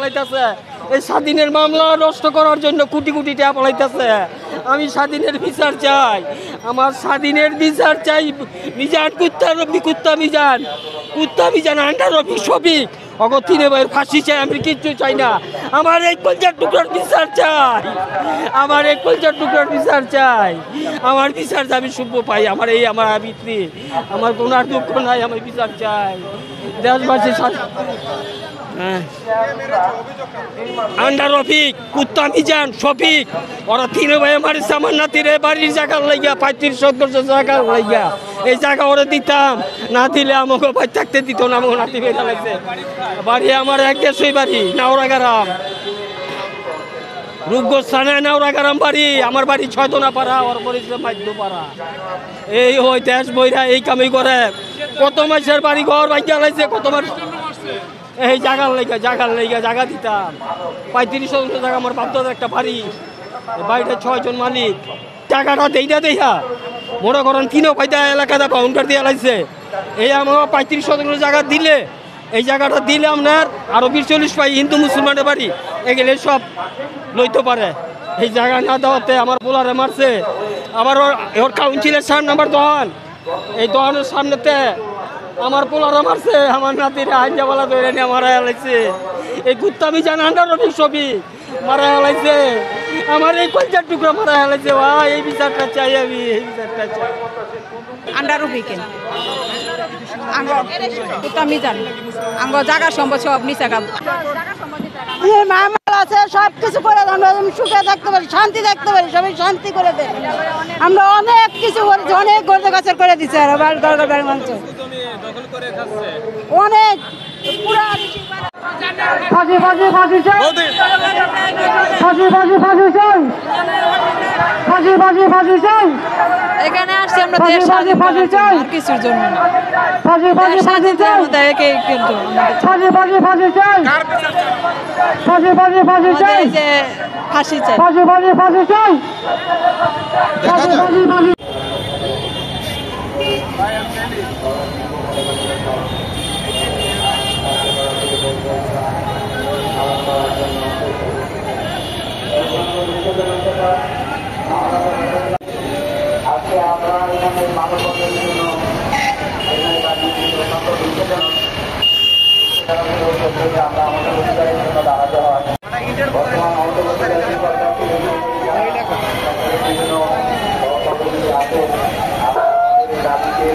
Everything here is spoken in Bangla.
পাইতেছে এই স্বাধীনের মামলা নষ্ট করার জন্য কোটি কোটি টাকা পালাইতেছে। আমি স্বাধীনের বিচার চাই, আমার স্বাধীনের বিচার চাই। মিজান কুত্তা মিজান আন্ডার রফিক শফিক অগতিনে ভাইয়ের ফাঁসি চাই। আমি কিচ্ছু চাই না, আমার এই কলজার টুকরার বিচার চাই, আমার এই কলজার টুকরার বিচার চাই। আমার বিচার আমি শুভ পাই, আমার আবৃত্তি, আমার কোনো আর দুঃখ নাই, আমার বিচার চাই। দেশবাসী আন্ডার রফিক কুত্তা মিজান শফিক ওরা তিনে ভাই মারিছে আমার নাতির বাড়ির জায়গার লাইগা 35-70 জায়গার লাইগা। এই জায়গা ওরা দিতাম, না দিলে আমাকে ভাই থাকতে দিত না। আমাকে নাতি বেড়া লাগছে বাড়ি আমার এক দেশই বাড়ি নাওরাগারাম, রূপগঞ্জ নাওরাগারাম বাড়ি। আমার বাড়ি 6 পাড়া, ওর পরিচয় মাধ্যপাড়া। এই ওই দেশ বইরা এই কামই করে, কত মাসের বাড়ি ঘর ভাইয়া লাইছে, কত মাস এই জায়গার লাইগা জায়গা দিতাম। 35 জায়গা আমার বাপদাদার একটা বাড়ি, বাড়িটা 6 জন মালিক। টাকাটা দেইয়া মনে করেন 3 ফায়দা এলাকাটা কাউন্টার দিয়ে লাইছে। এই আমার 35 জায়গা দিলে, এই জায়গাটা দিলে আপনার আরো 20-40 পাই হিন্দু মুসলমানের বাড়ি এগুলো সব লইতে পারে। এই জায়গা না দেওয়াতে আমার পোলারে মারছে। আবার ওর কাউন্সিলের 4 নম্বর দোকান, এই দোকানের সামনেতে আমার পোলারা মারছে। আমার নাতির আইনজাওয়ালা ধরে নিয়ে মারা হেলাইছে। এই কুত্তা মিজান আন্ডার রফিক শফিক মারা হেলাইছে, আমার এই কলজার টুকরা মারা হেলাইছে। ভাই এই বিচারটা চাই, আমি এই বিচারটা চাই। আন্ডার রফিকেন কুত্তা মিজান আঙ্গ জায়গা সম্পদ সব নিচা কাম মামলা আছে, সব কিছু করে আমরা সুখে থাকতে পারি, শান্তি থাকতে পারি, সবাই শান্তি করে দেয়। আমরা অনেক কিছু করেছি, অনেক গর্দ গাছের করে দিচ্ছে আর বাড়ি মাংস অনেক পুরা ফাঁসি ফাঁসি ফাঁসি চাই, ফাঁসি ফাঁসি ফাঁসি চাই, ফাঁসি ফাঁসি ফাঁসি চাই। এখানে আসছি আমরা দেশ স্বাধীন করার জন্য, আর কিছুর জন্য না। ফাঁসি ফাঁসি ফাঁসি চাই, একে কিন্তু ফাঁসি ফাঁসি ফাঁসি চাই, ফাঁসি ফাঁসি ফাঁসি চাই, যে ফাঁসি চাই। ফাঁসি ফাঁসি ফাঁসি চাই, ফাঁসি ফাঁসি ফাঁসি। আজকে আমরা এখানে মানববন্ধনের জন্য আমরা আমাদের অধিকারের জন্য দাঁড়াতে হয়। বর্তমান আমাদের বিভিন্ন আছে, আমাদের দাবিকে